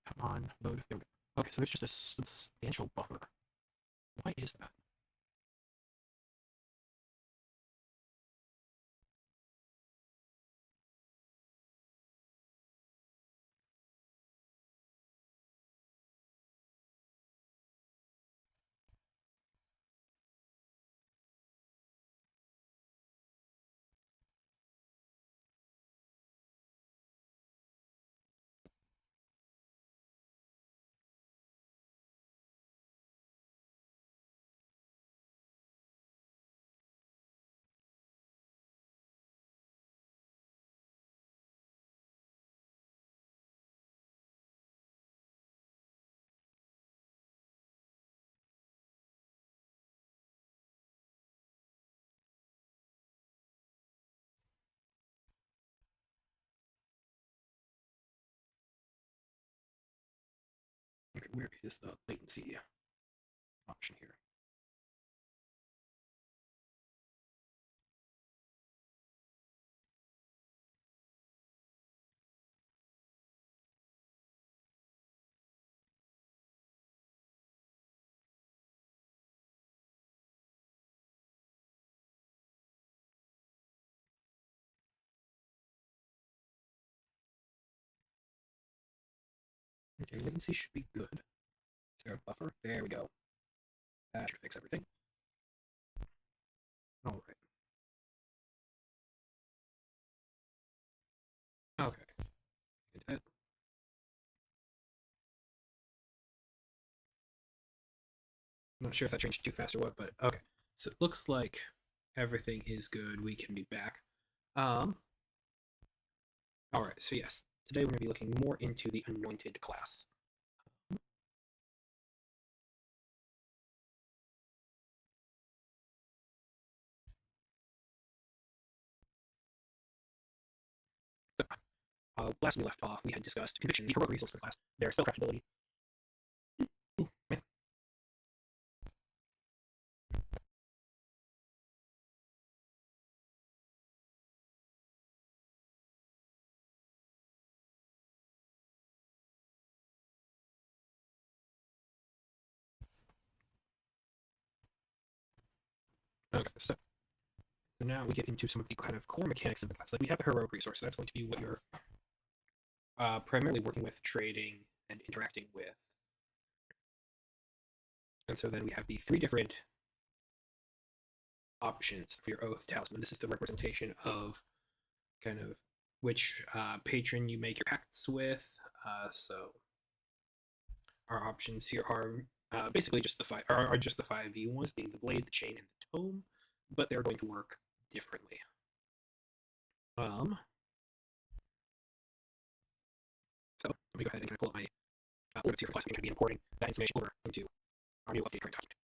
Come on, load. There we go. Okay, so there's just a substantial buffer. Why is that? Okay, where is the latency option here? Okay, latency should be good. Is there a buffer? There we go. That should fix everything. All right. Okay. Into that. I'm not sure if that changed too fast or what, but okay. So it looks like everything is good. We can be back. Um. All right. So yes, today we're going to be looking more into the anointed class. So, last we left off, we had discussed conviction, the heroic resource for the class, their spellcraft ability. Ooh, man. Okay, so now we get into some of the kind of core mechanics of the class. Like we have the heroic resource, so that's going to be what you're primarily working with, trading, and interacting with. And so then we have the three different options for your oath talisman. This is the representation of kind of which patron you make your pacts with. So our options here are basically just the five are just the 5e ones, being the blade, the chain, and the tome, but they're going to work differently. Um, so let me go ahead and kind of pull up my limits here. Plus, I'm going to be importing that information over into our new update current document.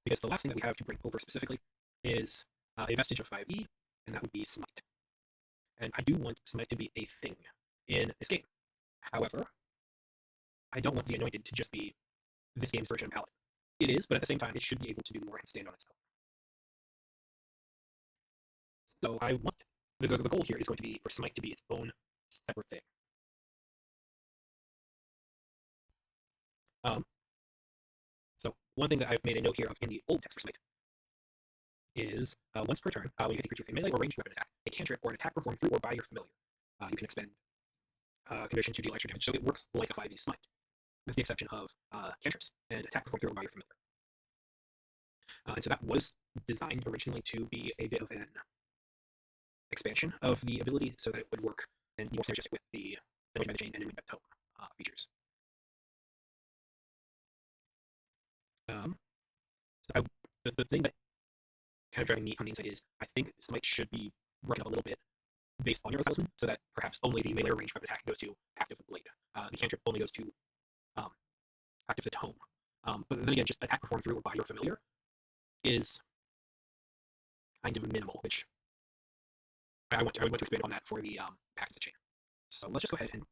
Because the last thing that we have to bring over specifically is a vestige of 5e, and that would be Smite. And I do want Smite to be a thing in this game. However, I don't want the Anointed to just be this game's version of Paladin. It is, but at the same time, it should be able to do more and stand on its own. So I want the goal here is going to be for Smite to be its own separate thing. Um, so one thing that I've made a note here of in the old text for Smite is once per turn, when you hit a creature with a melee or ranged weapon attack, a cantrip or an attack performed through or by your familiar, you can expend condition to deal extra damage. So it works like a 5e Smite, with the exception of cantrips and attack performed through or by your familiar. And so that was designed originally to be a bit of an expansion of the ability so that it would work and be more synergistic with the Anointed by the Chain and Anointed by the Tome features. So the thing that kind of driving me on the inside is I think Smite should be broken up a little bit based on your talisman, so that perhaps only the melee or ranged weapon attack goes to active the blade. The cantrip only goes to um, active the tome. But then again, just attack performed through or by your familiar is kind of minimal, which I want to expand on that for the pack of the chain. So let's just go ahead and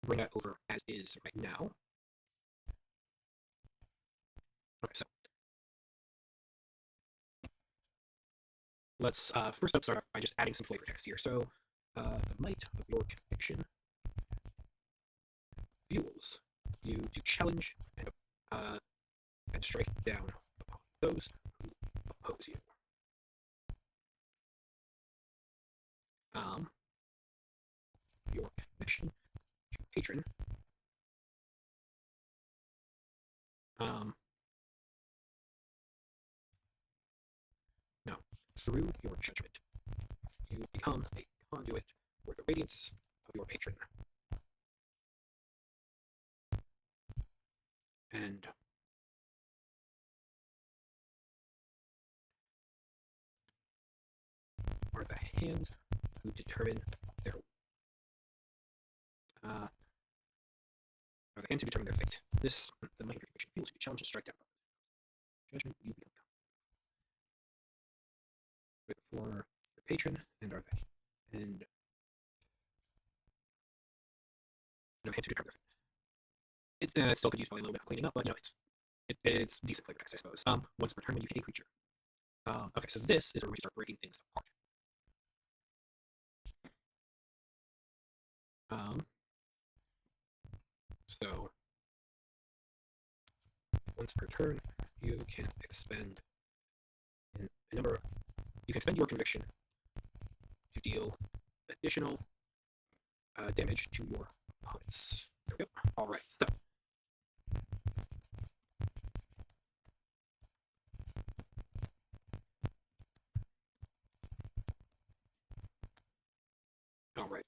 bring that over as is right now. Okay, so let's first up start by just adding some flavor text here. So the might of your conviction fuels you to challenge and strike down upon those who oppose you. Your connection to patron. Now, through your judgment, you become a conduit for the radiance of your patron. And are the hands who determine their are the hands who determine their fate. This, the mind recognition feels to be challenged and strike down. Judgment, you become for the patron, and are they? And no hands who determine their fate. It's still could use probably a little bit of cleaning up, but it's decent flavor text, I suppose. Once per turn when you hit a creature. Okay, so this is where we start breaking things apart. So once per turn, you can expend a number. You can expend your conviction to deal additional damage to your opponents. There we go. All right. So all right.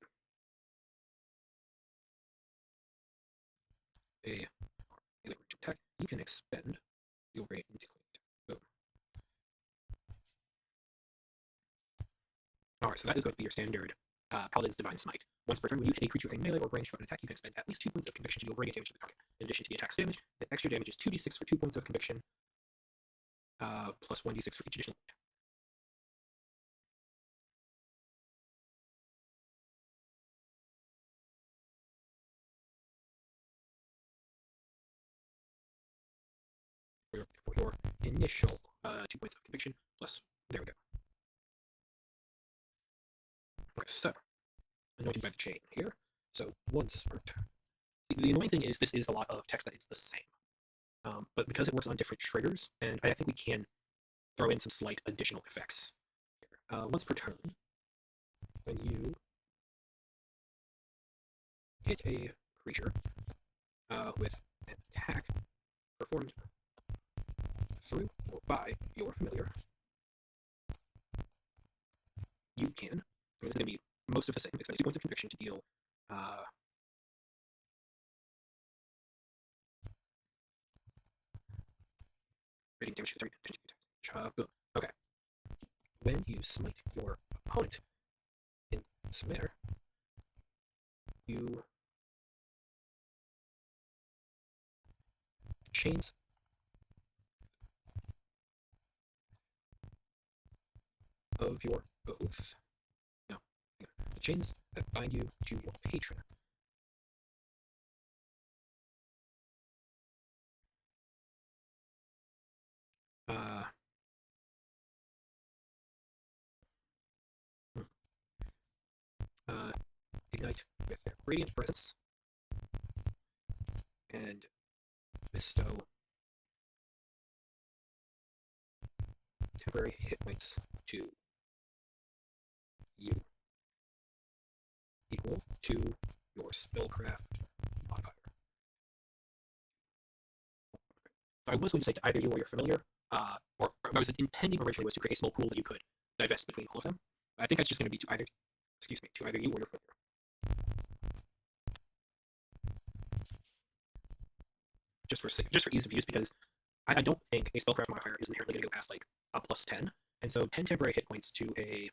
A attack. You can expend your rate into boom. All right. So that is going to be your standard Paladin's Divine Smite. Once per turn, when you hit a creature with a melee or ranged weapon attack, you can spend at least 2 points of conviction to deal radiant damage to the target. In addition to the attack's damage, the extra damage is 2d6 for 2 points of conviction, plus 1d6 for each additional. For your initial 2 points of conviction, plus, there we go. Okay, so, anointing by the chain here. So, once per turn. The annoying thing is this is a lot of text that is the same. But because it works on different triggers, and I think we can throw in some slight additional effects. Once per turn, when you hit a creature with an attack performed through or by your familiar, you can, so it's going to be most of the same, expend 2 points of conviction to deal rating damage to the target. Okay. When you smite your opponent in this manner, you chains of your oath. No, the chains that bind you to your patron. Ignite with their radiant presence and bestow temporary hit points to you, equal to your spellcraft modifier. So I was going to say to either you or your familiar, or I was intending originally was to create a small pool that you could divest between all of them. I think that's just going to be to either you or your familiar. Just for ease of use, because I don't think a spellcraft modifier is inherently going to go past like a +10, and so 10 temporary hit points to a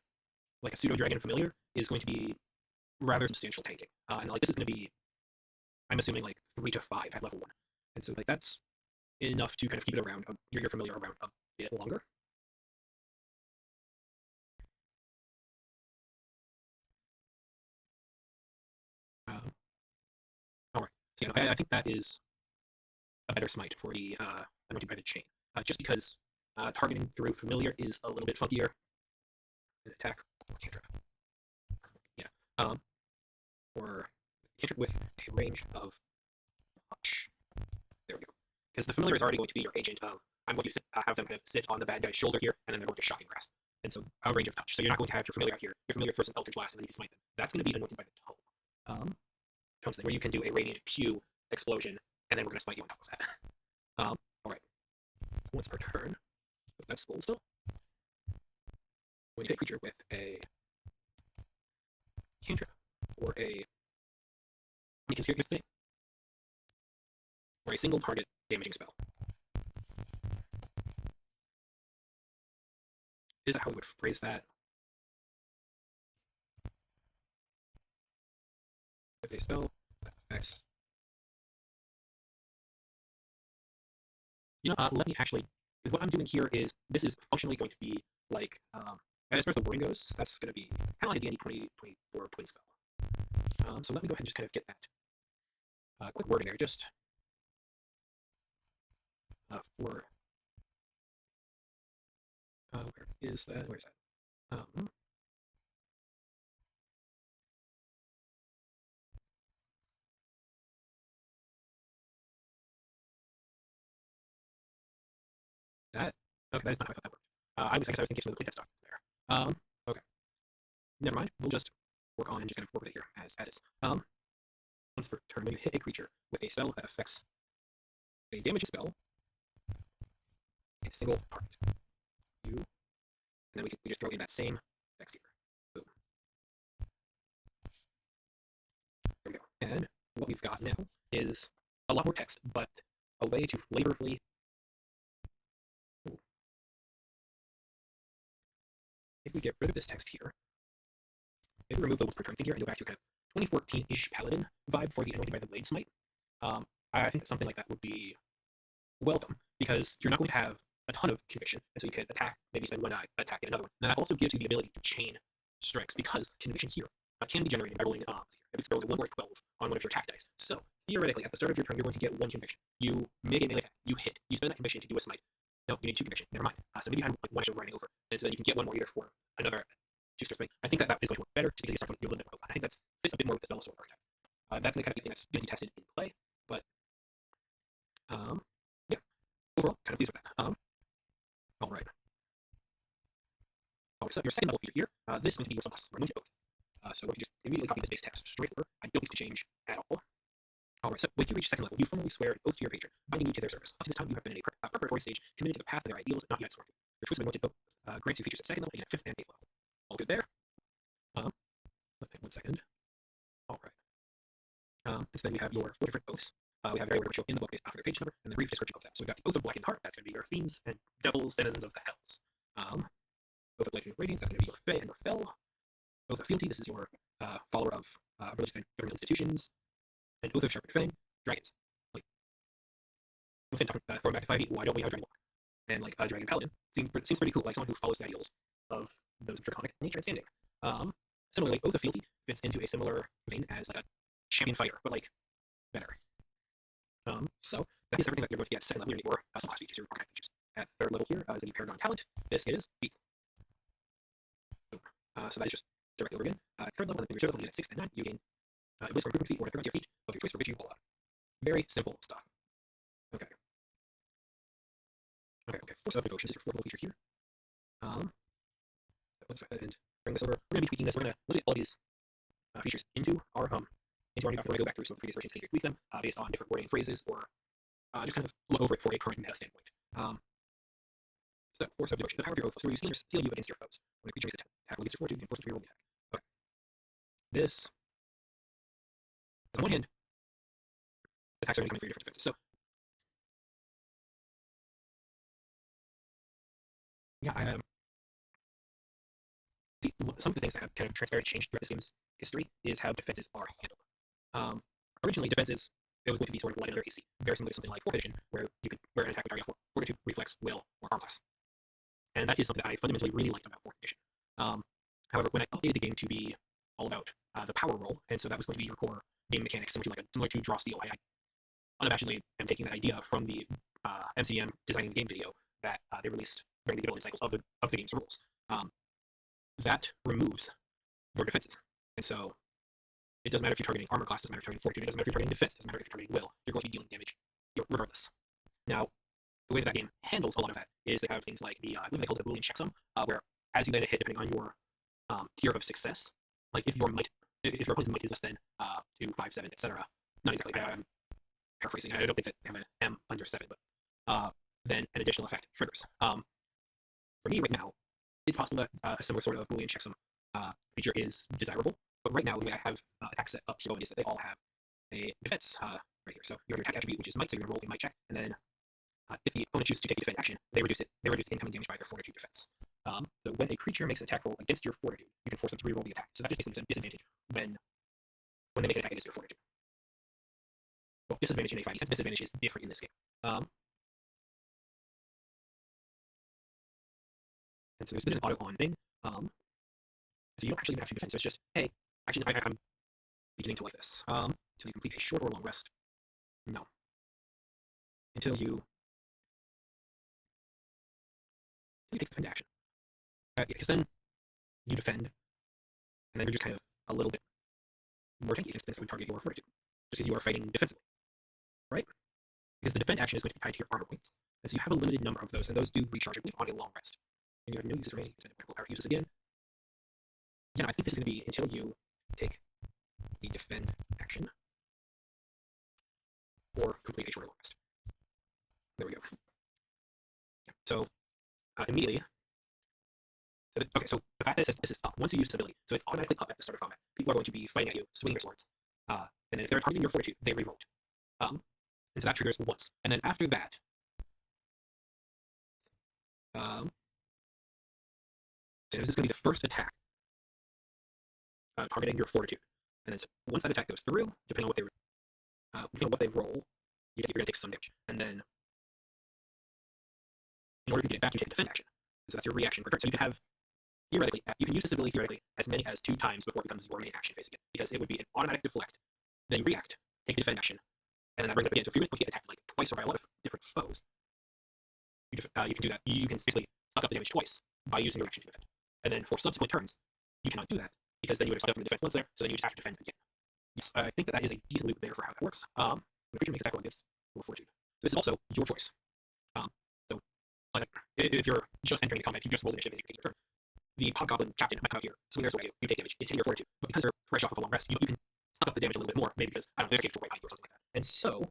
pseudo dragon familiar is going to be rather substantial tanking, and like this is going to be, I'm assuming like 3 to 5 at level 1, and so like that's enough to kind of keep it around your familiar around a bit longer. All right, so yeah, I think that is a better smite for the anointed by the chain, just because targeting through familiar is a little bit funkier. An attack or cantrip, yeah, or cantrip with a range of touch. There we go. Because the familiar is already going to be your agent of, I'm going to have them kind of sit on the bad guy's shoulder here, and then they're going to shocking grasp. And so a range of touch. So you're not going to have your familiar out here. Your familiar throws an Eldritch Blast and then you can smite them. That's going to be anointed by the tome. Tome's thing, where you can do a radiant pew explosion, and then we're going to smite you on top of that. Alright. Once per turn, with that skull still, when you hit a creature with a cantrip, or a, because here's the thing, or a single target damaging spell. Is that how we would phrase that? With a spell that affects. Let me actually, because what I'm doing here is, this is functionally going to be like, as far as the wording goes, that's going to be kind of like a D&D 2024 twin spell. So let me go ahead and just kind of get that quick wording there, just for, where is that? Where is that? That, okay, that is not how I thought that worked. I guess I was thinking some of the playtest documents there. Okay. Never mind. We'll just work on and just kind of work with it here as is. Once per turn, when you hit a creature with a spell that affects a damage spell, a single target. And then we just throw in that same text here. Boom. There we go. And what we've got now is a lot more text, but a way to flavorfully. If we get rid of this text here, maybe remove the once per turn thing here and go back to kind of 2014-ish Paladin vibe for the Anointed by the Blade Smite. I think that something like that would be welcome, because you're not going to have a ton of conviction, and so you can attack, maybe spend one die, attack, get another one. And that also gives you the ability to chain strikes, because conviction here can be generated by rolling if it's rolling a 1 or a 12 on one of your attack dice. So theoretically, at the start of your turn, you're going to get 1 conviction. You make a melee attack, you hit, you spend that conviction to do a smite. No, you need 2 conviction. Never mind. So maybe you have like 1 extra writing over, and so then you can get 1 more either for another 2 strikes. I think that is going to work better, just because you start to be a little bit more. I think that fits a bit more with the Spell Sword archetype. That's the kind of thing that's going to be tested in play, but yeah, overall, kind of pleased with that. All right. So your second level feature here, this is going to be your subclass. We're going to oath. So if you just immediately copy this base text straight over, I don't need to change at all. Alright, so when you reach second level, you formally swear an oath to your patron, binding you to their service. Up to this time, you have been in a preparatory stage, committed to the path of their ideals, not yet sworn to. Your choice of anointed oath grants you features at second level and at 5th and 8th level. All good there. Okay, 1 second. Alright. And so then we have your 4 different oaths. We have very order show in the book based off of their page number and the brief description of them. So we've got the Oath of Blackened Heart, that's going to be your fiends and devils, denizens of the hells. Oath of Blackened Radiance, that's going to be your Fey and your Fel. Oath of Fealty, this is your follower of religious and government institutions. And Oath of Sharpened Fang, dragons. Like, I'm saying, throwing back to 5e, why don't we have a dragon walk? And like a dragon paladin seems pretty cool, like someone who follows the ideals of those draconic nature and standing. Similarly, Oath of Fealty fits into a similar vein as like a champion fighter, but like better. So that is everything that you're going to get at second level or some class features, your archetype features. At third level here is going to be Paragon Talent. This is Beat. So that is just directly over again. Third level, then your third level, you get at 6 and 9, you gain abilities for improvement feet or 30 feet of your choice for which you pull out. Very simple stuff. Okay. Force of Devotion is your 4th level feature here. Let's go ahead and bring this over. We're going to be tweaking this. We're going to look at all these features into our new document. We're going to go back through some previous versions and tweak them based on different wording and phrases, or just kind of look over it for a current meta standpoint. So, Force of Devotion, the power of your oath, so where you seal you against your foes. When a creature makes an attack against your fortitude, you can force it to reroll the attack. Okay. This, on one hand, attacks are going to come in 3 different defenses. So, yeah, some of the things that have kind of transparently changed throughout this game's history is how defenses are handled. Originally, defenses, it was going to be sort of light under AC, very similar to something like 4th edition, where you could wear an attack with target 4, fortitude, reflex, will, or arm class. And that is something that I fundamentally really liked about 4th edition. However, when I updated the game to be all about the power roll, and so that was going to be your core game mechanics, similar to Draw Steel, I unabashedly am taking that idea from the MCM designing the game video that they released during the development cycles of the game's rules. That removes your defenses. And so It doesn't matter if you're targeting armor class, it doesn't matter if you're targeting fortitude, it doesn't matter if you're targeting defense, it doesn't matter if you're targeting will, you're going to be dealing damage regardless. Now, the way that game handles a lot of that is they have things like the, I believe they call it the Boolean checksum, where as you land a hit, depending on your tier of success, like if your opponent's might is less than 2, 5, 7, etc. Not exactly. I'm paraphrasing. I don't think that they have an M under 7, but then an additional effect triggers. For me right now, it's possible that a similar sort of Boolean checksum feature is desirable, but right now the way I have attack set up here is that they all have a defense right here. So you have your attack attribute, which is might, so you're going to roll a might check, and then if the opponent chooses to take the defend action, they reduce incoming damage by their fortitude defense. So when a creature makes an attack roll against your fortitude, you can force them to reroll the attack. So that just basically means a disadvantage when they make an attack against your fortitude. Well, disadvantage in a 5e sense, disadvantage is different in this game. And so there's an auto on thing. So you don't actually even have to defend. So it's just, hey, actually, I'm beginning to like this. Until you complete a short or long rest. No. Until you take the defend action. Because then you defend, and then you're just kind of a little bit more tanky against things that would target your fortitude, just because you are fighting defensively, right? Because the defend action is going to be tied to your armor points, and so you have a limited number of those, and those do recharge, I believe, on a long rest. And you have no use remaining, expend critical power uses again. Again, I think this is going to be until you take the defend action or complete a short or long rest. There we go. Yeah. So immediately. So the fact that it says this is up, once you use this ability, so it's automatically up at the start of combat. People are going to be fighting at you, swinging their swords. And then if they're targeting your fortitude, they reroll. And so that triggers once. And then after that, so this is going to be the first attack targeting your fortitude. And then so once that attack goes through, depending on what they roll, you're going to take some damage. And then in order to get it back, you take the defend action. So that's your reaction per turn. So you can have theoretically, you can use this ability theoretically as many as 2 times before it becomes your main action phase again, because it would be an automatic deflect, then you react, take the defend action, and then that brings it up again. So if you're going to get attacked like twice or by a lot of different foes, you can do that. You can basically suck up the damage twice by using your action to defend. And then for subsequent turns, you cannot do that, because then you would have sucked up the defense once there, so then you just have to defend again. Yes, I think that is a decent loop there for how that works. When a creature makes an attack roll against your fortitude. So this is also your choice. So like, if you're just entering the combat, if you just roll initiative and you take your turn, the hobgoblin captain might come out here, swing their sword at you, you take damage, it's hitting your fortitude. But because they're fresh off of a long rest, you can suck up the damage a little bit more, maybe because, I don't know, there's a cave troll right behind you or something like that. And so,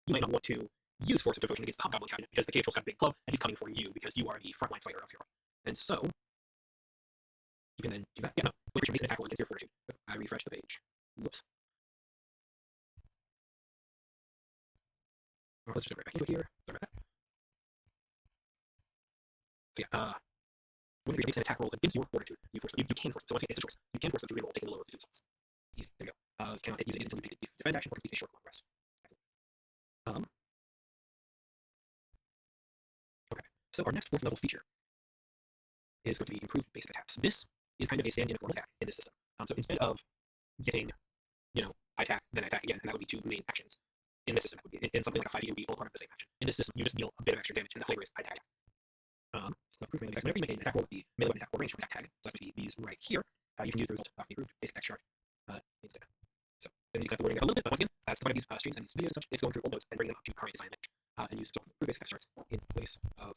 you might not want to use Force of Devotion against the hobgoblin captain, because the cave troll's got a big club, and he's coming for you, because you are the frontline fighter of your army. And so, you can then do that. Yeah, no, when creature makes an attack roll against your fortitude. I refresh the page. Whoops. Let's just go right back into it here. Sorry about that. So yeah, when a creature makes an attack roll against your fortitude, you can force it. So once again, it's a choice. You can force it to reroll, taking the lower of the 2 results. Easy. There you go. You cannot use it until you take the defend action or complete a short long rest. Okay. So our next 4th level feature is going to be improved basic attacks. This is kind of a stand-in form attack in this system. So instead of getting, I attack, then I attack again, and that would be 2 main actions. In this system, it would be, in something like a 5e, it would be all part of the same action. In this system, you just deal a bit of extra damage, and the flavor is I attack. So improved melee attacks. Whenever you make an attack roll with the melee weapon attack or range from attack tag, so that's going to be these right here, you can use the result of the improved basic attack chart instead. So then you can have the wording a little bit, but once again, that's the point of these streams and these videos and such. It's going through old notes and bringing them up to current design language, and use improved basic attack charts in place of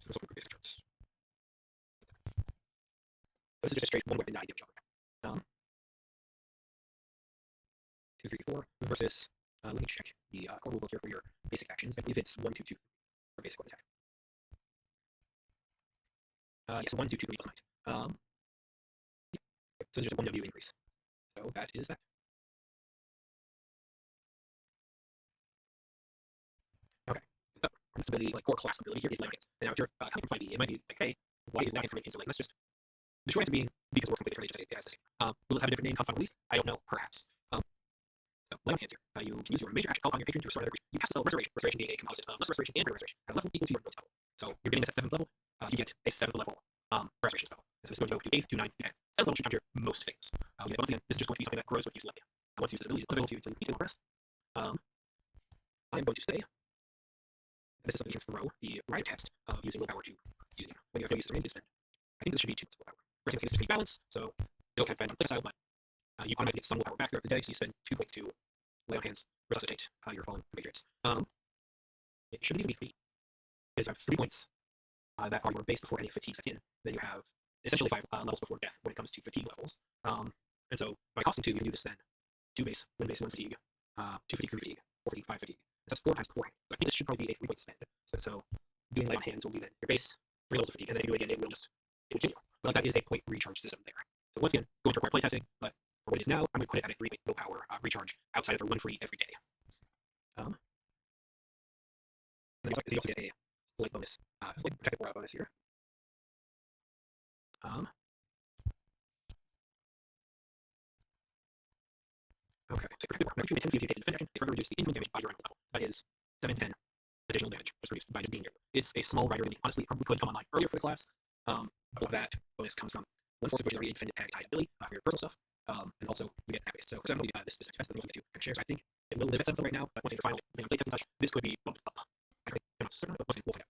improved basic charts. This is just a straight one weapon die damage algorithm. 2, 3, 4 versus. Let me check the core rulebook here for your basic actions. I believe it's 1, 2, 2 for basic weapon attack. Yes, 1, 2, 2, 3 plus might. Yeah. So there's just a 1W increase. So that is that. Okay. So our next ability, like core class ability here is Levitance. And now if you're coming from 5e, it might be like, hey, why is Levitance so like, let's just. The short answer being because it works completely differently, it has the same. Will it have a different name come from release? I don't know, perhaps. So, Levitance here. You can use your major action call upon your patron to restore another creature. You cast the spell Restoration. Restoration being a composite of Lesser Restoration and Greater Restoration at a level equal to your ability level. So you're getting this at 7th level. You get a 7th level Restoration spell. And so this is going to go to 8th to 9th to 10th. 7th level should counter most things. But once again, this is just going to be something that grows with use level. Once you use this ability, it's unavailable to you until you complete a long rest. I'm going to say this is something you can throw the riot test of using willpower to use it. When you have no use to spend. I think this should be 2 willpower. First thing, this should be balance, so it'll kind of depend on play style, but you automatically get some willpower back throughout the day, so you spend 2 points to lay on hands, resuscitate your fallen compatriots. It should even be 3. Because you have 3 points that are your base before any fatigue sets in. Then you have essentially 5 levels before death when it comes to fatigue levels. And so by costing 2, you can do this then. 2 base, 1 base, 1 fatigue, 2 fatigue, 3 fatigue, 4 fatigue, 5 fatigue. So that's 4 times beforehand. So I think this should probably be a 3-point spend. So doing lay on hands will be then your base, 3 levels of fatigue, and then if you do it again, it will continue. But that is a point recharge system there. So once again, going to require playtesting, but for what it is now, I'm going to put it at a 3-point willpower recharge outside of the 1 free every day. And then you also get a slight bonus, slight protective aura bonus here. Okay, so protective aura. Now, you get 10 feet of defense action. It further reduces the incoming damage by your own level. That is 7, 10 additional damage just reduced by just being here. It's a small rider enemy. Honestly, it probably could come online earlier for the class. But that bonus comes from 1 force, which is already a defended tag tied ability for your personal stuff. And also you get attack based. So for example, this defense that we're looking to share. So I think it will live at 7 right now, but once it's final play test and such, this could be bumped up. I'm not certain, but once again, we'll find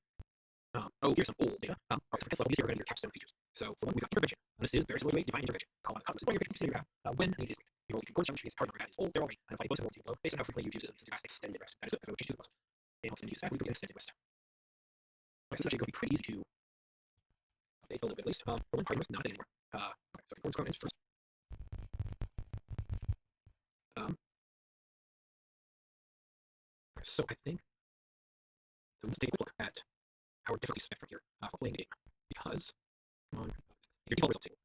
out. Oh, here's some old data. Alright, so for 10th level, these are going to be your capstone features. So for one, we've got intervention. This is very similar to divine intervention. Call on a cosmic support intervention you have when need is great. You roll a course challenge means target that is old, they're already identified most of the low based on how frequently you use this to cast extended rest. That is it. That's what you do the most. And also use that, we can extended rest. Alright, so this is actually going to be pretty easy to update a little bit at least. For one party rest, not that anymore. Okay, so the course is first. So I think so let's take a quick look at our difficulty spectrum here for playing the game. Because, come on, your default results table.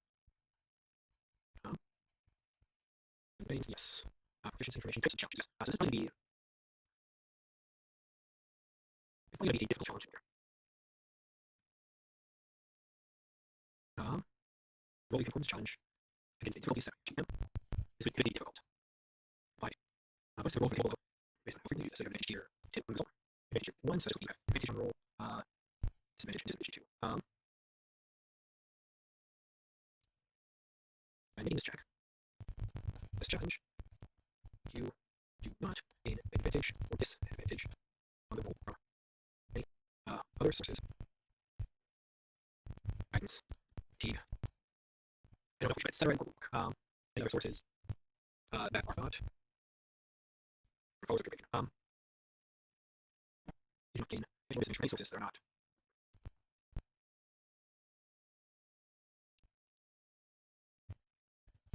Yes. Proficiency information, types of challenges. So this is probably going to be a difficult challenge here. Roll the concordance challenge against a difficulty set. This would be difficult. But what's the roll for the below? Based on how frequently you use this, advantage tier 2 result. Advantage tier 1, so you have advantage on roll, disadvantage and disadvantage 2. By making this check, this challenge, you do not gain advantage or disadvantage on the roll from any other sources. Guidance, fatigue, I don't know if we should etc. Any other sources that are not followers of your patron. You don't gain advantage from any sources that are not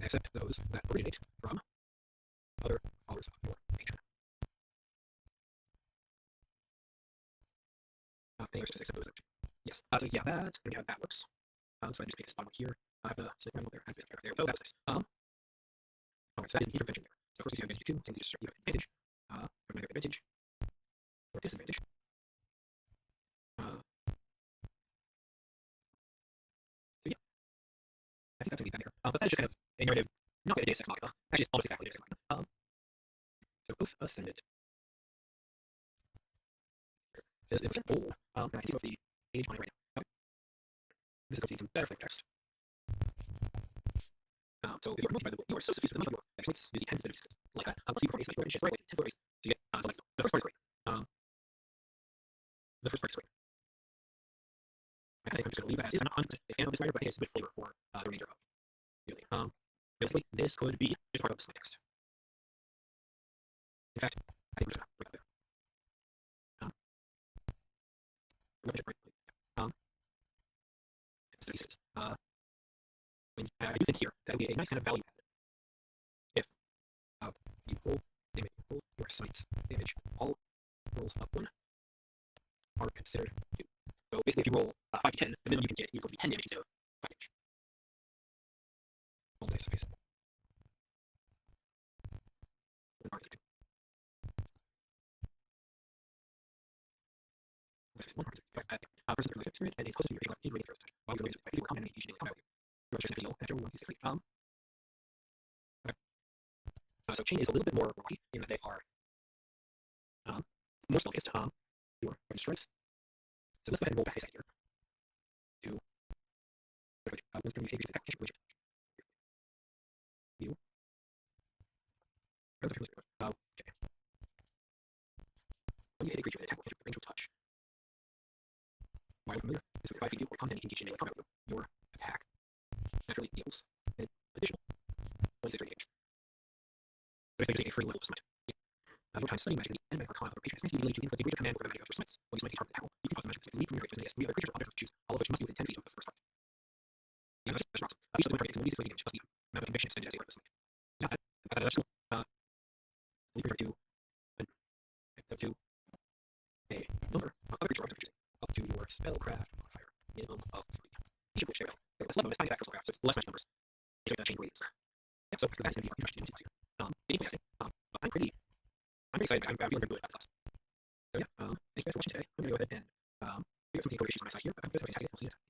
except those that originate from other followers of your patron. Any other sources except those that yes. So yeah, that works. So I just make this bottom here. I have the slip right there. I have this there. Oh, that was nice. Okay, so that is an intervention there. So first you have advantage 2, so you just have advantage. Or negative advantage. Or disadvantage. So yeah. I think that's gonna be that here. But that's just kind of a narrative, not a Deus Ex Machina. Actually, it's almost exactly Deus Ex Machina. So both ascended. It's old. And I can see what the age on it right now. Okay. This is going to need some better flavor text. So if you're moved by the you are so suffused with the money of your exploits, using 10 instead of 6 like that. Plus you perform a sniper and right away 10 race to get the next. The first part is great. The first part is great. I think I'm just going to leave that as is. I'm not 100% a fan of this writer, but I think it's a good flavor for the remainder of really. Basically, this could be just part of the slide text. In fact, I think we're just going to bring it up there. I do think here that would be a nice kind of value add. If you roll damage, roll your sights damage, all rolls of 1 are considered new. So basically, if you roll 5 to 10, the minimum you can get is going to be 10 damage instead of 5 damage. All dice, okay. Person through the and it's closer to your original rating throws. While you're if you were commenting each daily combat with you. Your just feel after one is okay. So chain is a little bit more rocky in that they are more spell based. Your strikes. So let's go ahead and roll back a second here. To wisdom behaviors attack which you. Okay. When you hit a creature with an attack, range of touch. While familiar, this will 5 feet or content engaged in melee combat with your naturally deals an additional 1d6 radiant damage. There's basically a free level of smite. Your time studying magic and magic arcana of a creature is the ability to inflict a greater command over the magic of your smites. When you smite a target tackle, you can cause the magic to leap from your grave to any other creature or object of choose, all of which must be within 10 feet of the first target. Yeah, that's rocks. Each of the target takes 1d6 radiant damage plus the amount of conviction expended as a part of the smite. Yeah, that's cool. Leap from your to a number of other creature or object of choosing, up to your spellcraft modifier, minimum of 3. Each of which share less level is tiny back for spellcraft, so it's less magic numbers. They take chain radiance. Yeah, so that's going to be our introduction into here. Gameplay testing. But I'm pretty excited. I'm feeling pretty good about this class. So yeah, thank you guys for watching today. I'm going to go ahead and figure out some gameplay issues on my side here, but I'm going to have to we'll see you next time.